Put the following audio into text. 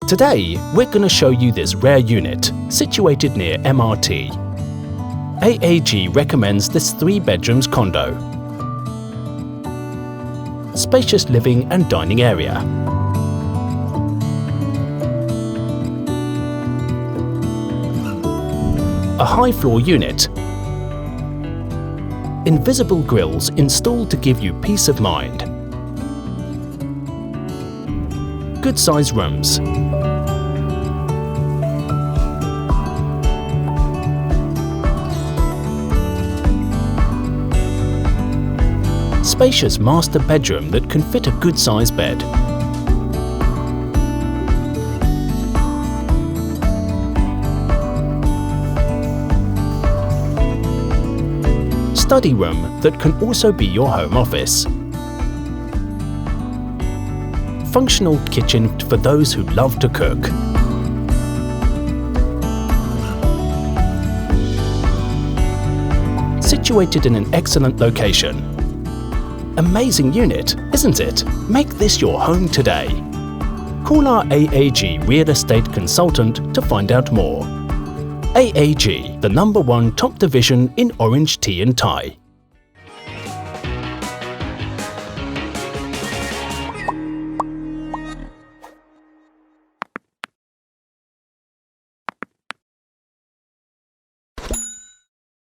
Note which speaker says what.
Speaker 1: Today, we're going to show you this rare unit, situated near MRT. AAG recommends this 3 bedrooms condo. Spacious living and dining area. A high-floor unit. Invisible grills installed to give you peace of mind. Good-sized rooms. Spacious master bedroom that can fit a good-sized bed. Study room that can also be your home office. Functional kitchen for those who love to cook. Situated in an excellent location. Amazing unit, isn't it? Make this your home today. Call our AAG Real Estate Consultant to find out more. AAG, the #1 top division in orange tea and tie.